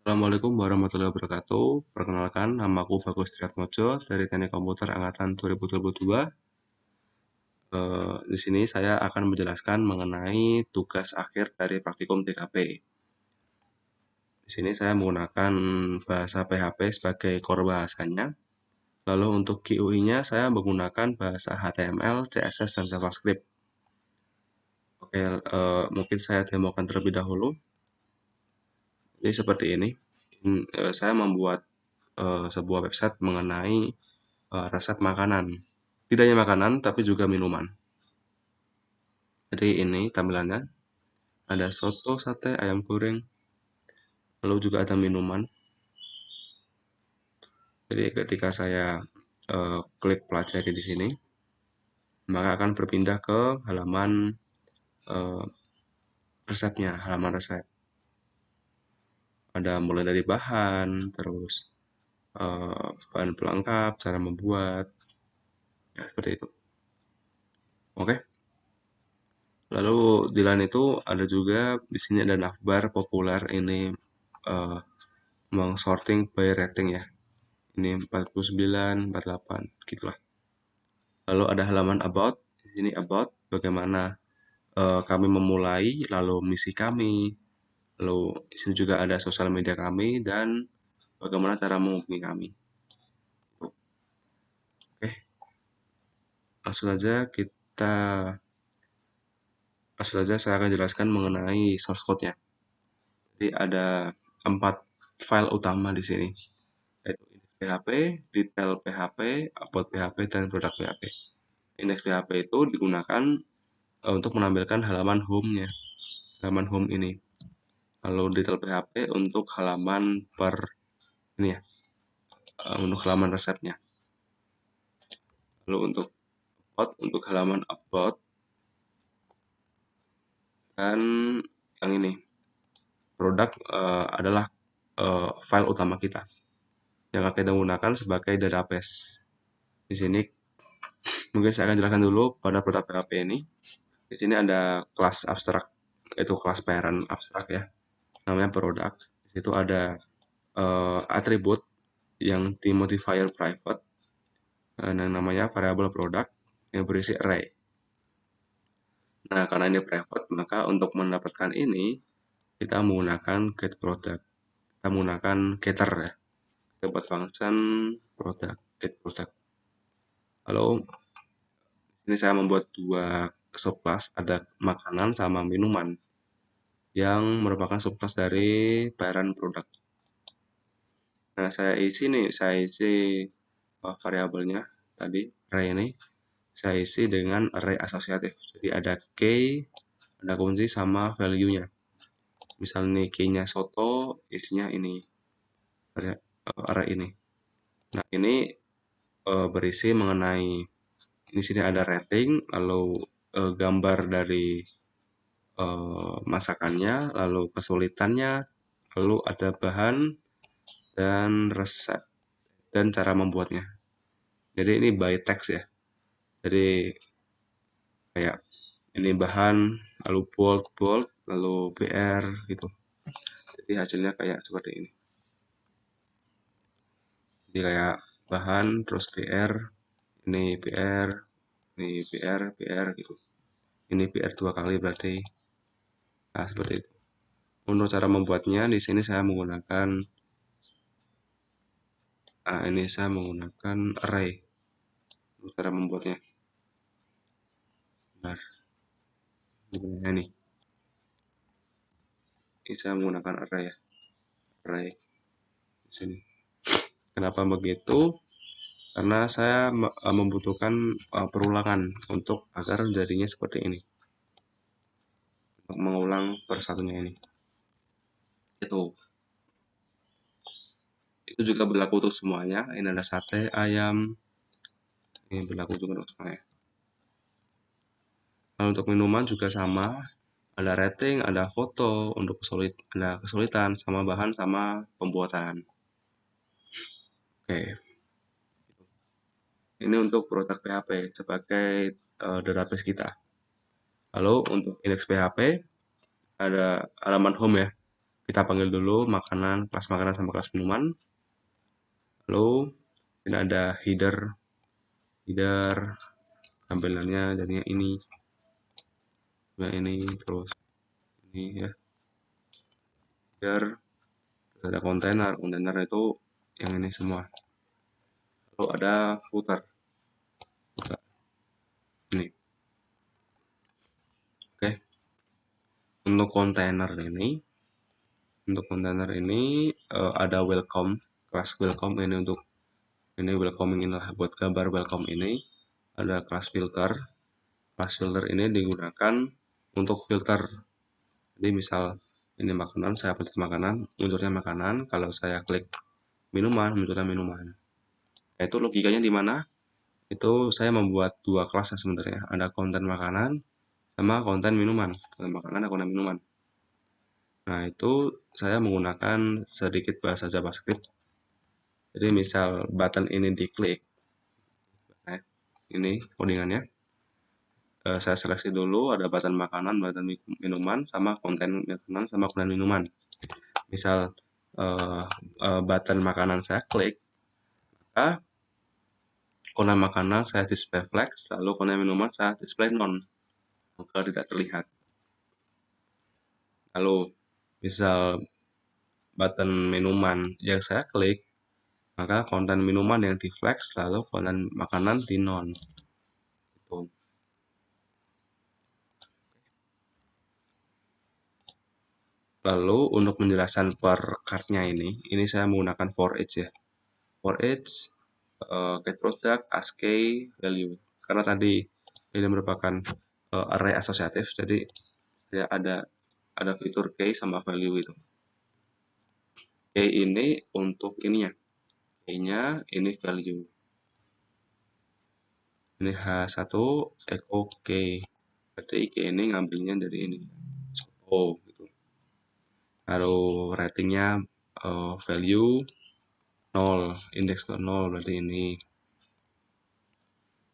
Assalamualaikum warahmatullahi wabarakatuh. Perkenalkan, namaku Bagus Triatmojo dari Teknik Komputer Angkatan 2022. Di sini saya akan menjelaskan mengenai tugas akhir dari praktikum TKP. Di sini saya menggunakan bahasa PHP sebagai core bahasanya. Lalu untuk GUI-nya saya menggunakan bahasa HTML, CSS, dan JavaScript. Oke, mungkin saya demokan terlebih dahulu. Jadi seperti ini. Saya membuat sebuah website mengenai resep makanan. Tidak hanya makanan, tapi juga minuman. Jadi ini tampilannya. Ada soto, sate, ayam goreng, lalu juga ada minuman. Jadi ketika saya klik pelajari di sini, maka akan berpindah ke halaman eh, resepnya, halaman resep. Ada mulai dari bahan, terus bahan pelengkap, cara membuat, ya seperti itu. Oke. Lalu di lain itu ada juga di sini ada navbar populer ini eh, meng-sorting by rating ya. Ini 49, 48 gitulah. Lalu ada halaman about. Di sini about bagaimana kami memulai, lalu misi kami, lalu di sini juga ada sosial media kami dan bagaimana cara menghubungi kami. Oke, langsung saja saya akan jelaskan mengenai source code-nya. Jadi ada 4 file utama di sini, yaitu index PHP, detail PHP, about PHP, dan product PHP. Index PHP itu digunakan untuk menampilkan halaman home-nya, halaman home ini. Lalu detail PHP untuk halaman per ini ya, untuk halaman resepnya. Lalu untuk halaman about dan yang ini produk adalah file utama kita yang akan kita gunakan sebagai database. Di sini mungkin saya akan jelaskan dulu pada produk PHP ini. Di sini ada kelas abstrak, yaitu kelas parent abstrak ya, namanya produk. Di situ ada atribut yang di modifier private yang namanya variable product yang berisi array. Nah, karena ini private, maka untuk mendapatkan ini kita menggunakan get product. Kita menggunakan getter ya. Kita buat function product, get product. Lalu ini saya membuat dua subclass, ada makanan sama minuman yang merupakan subclass dari parent product. Nah, saya isi variabelnya tadi, array ini. Saya isi dengan array asosiatif. Jadi ada key, ada kunci sama value-nya. Misal nih key-nya soto, isinya ini, array ini. Nah, ini berisi mengenai di sini ada rating, lalu gambar dari masakannya, lalu kesulitannya, lalu ada bahan dan resep dan cara membuatnya. Jadi ini by text ya. Jadi kayak ini bahan, lalu bold, lalu BR gitu. Jadi hasilnya kayak seperti ini. Jadi kayak bahan, terus BR, ini BR, ini BR gitu. Ini BR 2 kali berarti. Nah, seperti itu. Untuk cara membuatnya, di sini saya menggunakan array. Untuk cara membuatnya. Bentar, ini. Ini saya menggunakan array ya. Array di sini. Kenapa begitu? Karena saya membutuhkan perulangan untuk agar jadinya seperti ini. Untuk mengulang per satunya ini. Itu juga berlaku untuk semuanya. Ini ada sate, ayam. Ini berlaku juga untuk semuanya. Lalu untuk minuman juga sama. Ada rating, ada foto untuk ada kesulitan sama bahan sama pembuatan. Oke. Ini untuk produk PHP sebagai database kita. Lalu untuk index PHP ada halaman home ya. kita panggil dulu makanan, kelas makanan sama kelas minuman. Lalu ini ada header tampilannya jadinya ini, terus ini ya, header, terus ada kontainer itu yang ini semua. Lalu ada footer ini. Oke, untuk kontainer ini ada welcome, kelas welcome ini untuk ini welcoming inilah buat gambar welcome ini. Ada kelas filter ini digunakan untuk filter. Jadi misal ini makanan, saya pencet makanan, munculnya makanan. Kalau saya klik minuman, munculnya minuman. Itu logikanya di mana? Itu saya membuat dua kelas sebenarnya. Ada konten makanan sama konten minuman. Konten makanan dan konten minuman. Nah, itu saya menggunakan sedikit bahasa JavaScript. Jadi misal button ini diklik, ini codingannya. Saya seleksi dulu ada button makanan, button minuman, sama konten makanan sama konten minuman. Misal button makanan saya klik, maka konten makanan saya display flex, lalu konten minuman saya display none, maka tidak terlihat. Lalu misal button minuman yang saya klik, maka konten minuman yang di flex, lalu konten makanan di none. Gitu. Lalu untuk menjelaskan per card-nya ini saya menggunakan for each ya. For each, get product, ask key, value. Karena tadi ini merupakan array asosiatif, jadi ya ada fitur key sama value itu. Key ini untuk ininya, key-nya ini value. Ini H1 echo key. Berarti key ini ngambilnya dari ini. Oh, gitu. Lalu ratingnya value 0, indeks ke 0 berarti ini.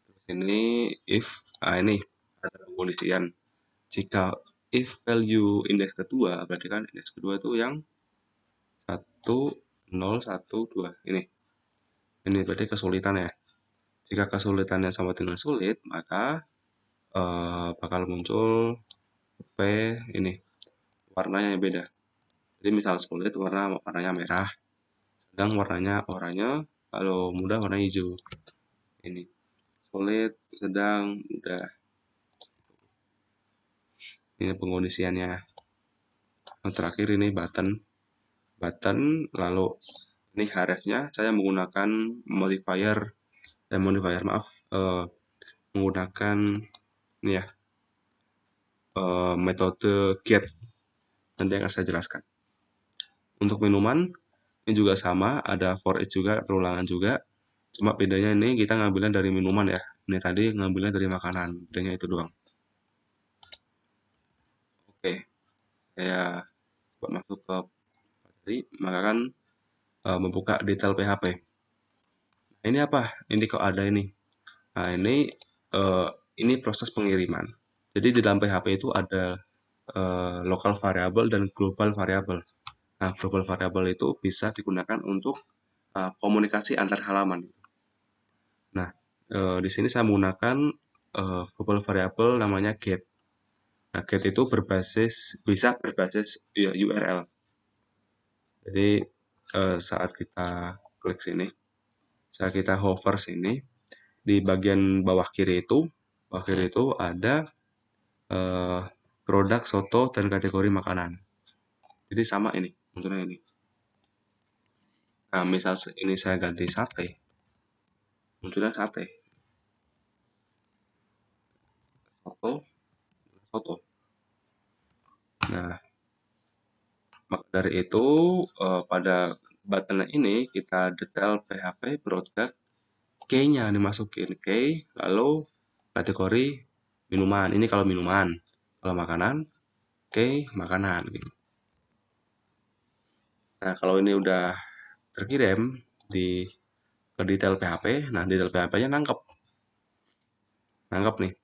Terus ini if, ini ada pengkondisian. Jika if value indeks kedua, berarti kan indeks kedua itu yang 1, 0, 1, 2. Ini berarti kesulitan ya. Jika kesulitannya sama dengan sulit, maka bakal muncul P ini warnanya yang beda. Jadi misal sulit warnanya merah, sedang warnanya oranye, kalau mudah warna hijau. Ini sulit, sedang, mudah. Ini pengkondisiannya. Yang terakhir ini button, lalu ini href-nya saya menggunakan menggunakan ini ya, metode get. Nanti akan saya jelaskan. Untuk minuman ini juga sama, ada for each juga, perulangan juga. Cuma bedanya ini kita ngambilnya dari minuman ya. Ini tadi ngambilnya dari makanan, bedanya itu doang. Oke, saya coba masuk ke tadi, maka kan membuka detail PHP. Nah, ini apa? Ini kok ada ini. Nah, ini proses pengiriman. Jadi di dalam PHP itu ada local variable dan global variable. Nah, global variable itu bisa digunakan untuk komunikasi antar halaman. Nah, di sini saya menggunakan global variable namanya get. Nah, get itu bisa berbasis URL. Jadi saat kita klik sini, saat kita hover sini, di bagian bawah kiri itu ada produk, soto, dan kategori makanan. Jadi sama ini, munculnya ini. Nah, misal ini saya ganti sate, munculnya sate. Soto. Nah, maka dari itu pada button ini kita detail PHP produk, key-nya dimasukin key, lalu kategori minuman. Ini kalau minuman, kalau makanan, key makanan. Gitu. Nah, kalau ini udah terkirim ke detail PHP, nah detail PHP-nya nangkep nih,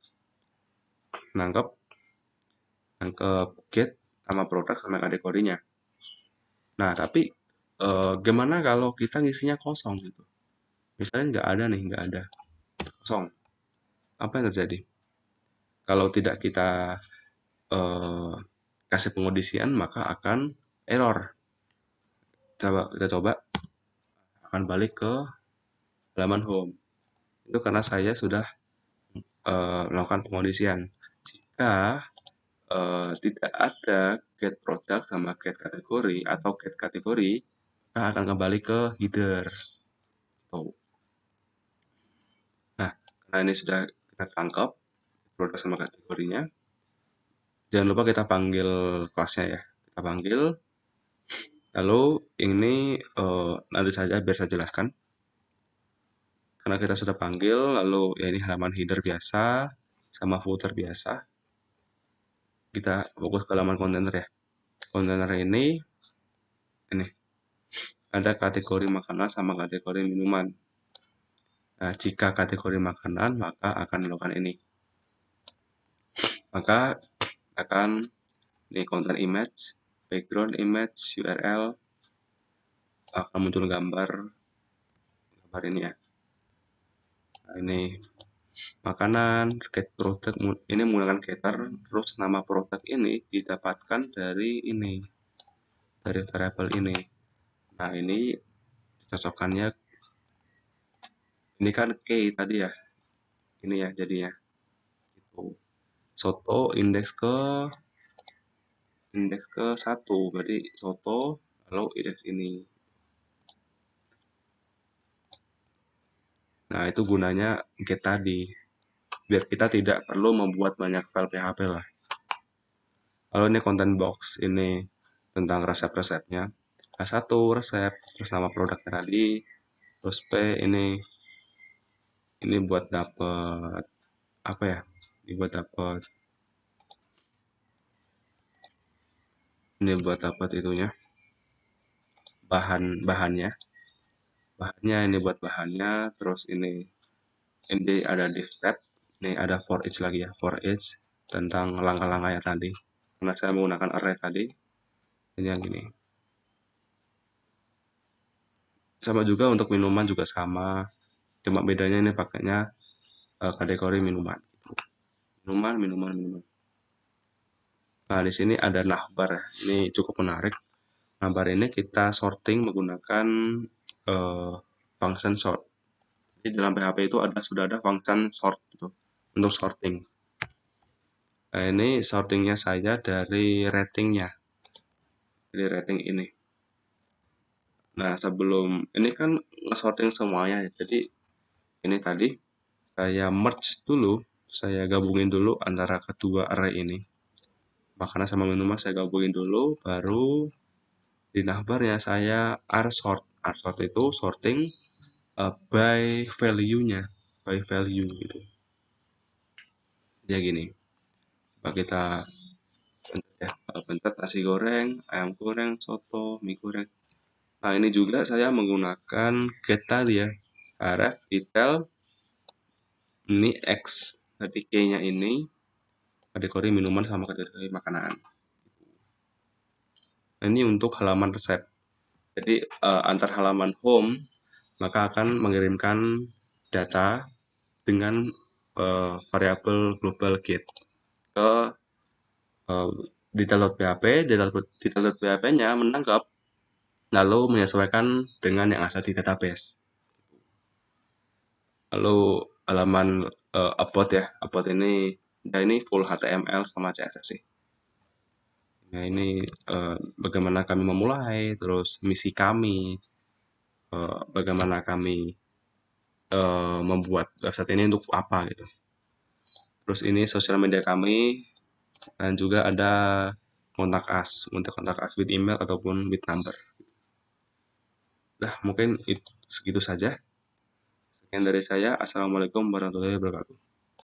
nangkep get sama produk sama kategorinya. Nah, tapi gimana kalau kita ngisinya kosong gitu? Misalnya nggak ada nih, nggak ada, kosong. Apa yang terjadi? Kalau tidak kita eh, kasih pengondisian, maka akan error. Kita coba akan balik ke halaman home. Itu karena saya sudah melakukan pengondisian. Jika tidak ada get product sama get kategori atau get kategori, kita akan kembali ke header. Tuh. Nah, karena ini sudah kita tangkap produk sama kategorinya, jangan lupa kita panggil kelasnya ya. Kita panggil, lalu ini nanti saja biar saya jelaskan. Karena kita sudah panggil, lalu ya ini halaman header biasa sama footer biasa. Kita fokus ke halaman kontainer ya. Kontainer ini ada kategori makanan sama kategori minuman. Nah, jika kategori makanan, maka akan melakukan ini. Maka akan ini content image, background image, URL, akan muncul gambar ini ya. Nah, ini makanan, get product, ini menggunakan getter, terus nama produk ini didapatkan dari ini, dari variabel ini. Nah, ini cocokannya, ini kan key tadi ya, ini ya jadinya. Itu. Soto indeks ke 1, berarti soto, lalu indeks ini. Nah, itu gunanya get tadi, biar kita tidak perlu membuat banyak file PHP lah. Lalu ini content box, ini tentang resep-resepnya. A1 resep, terus nama produknya tadi, terus P ini buat dapet apa ya? Ini buat dapet itunya, bahannya. Bahannya ini buat bahannya, terus ini ada div tab, ini ada for each lagi ya, for each tentang langkah-langkahnya tadi. Karena saya menggunakan array tadi, ini yang gini. Sama juga untuk minuman juga sama, cuma bedanya ini pakainya kategori minuman. Minuman. Nah, di sini ada navbar. Ini cukup menarik. Navbar ini kita sorting menggunakan function sort. Jadi dalam PHP itu sudah ada function sort gitu, untuk sorting. Nah, ini sortingnya saya dari ratingnya. Dari rating ini. Nah, sebelum ini kan nge-sorting semuanya. Jadi ini tadi saya merge dulu, saya gabungin dulu antara kedua array ini. Makanan sama minuman saya gabungin dulu, baru di navbarnya saya rsort. Rsort itu sorting by value-nya, by value gitu. Ya gini, coba kita bentuk nasi goreng, ayam goreng, soto, mie goreng. Nah, ini juga saya menggunakan get tadi ya, ref detail ini X, tadi K-nya ini kategori minuman sama kategori makanan. Nah, ini untuk halaman resep. Jadi antar halaman home maka akan mengirimkan data dengan variabel global get ke detail.php. Detail.php-nya menangkap lalu menyesuaikan dengan yang ada di database. Lalu halaman about ya, about ini ya ini full HTML sama CSS sih. Nah, ini bagaimana kami memulai, terus misi kami, bagaimana kami membuat website ini untuk apa gitu. Terus ini sosial media kami, dan juga ada kontak us with email ataupun with number. Nah, mungkin segitu saja. Sekian dari saya. Assalamualaikum warahmatullahi wabarakatuh.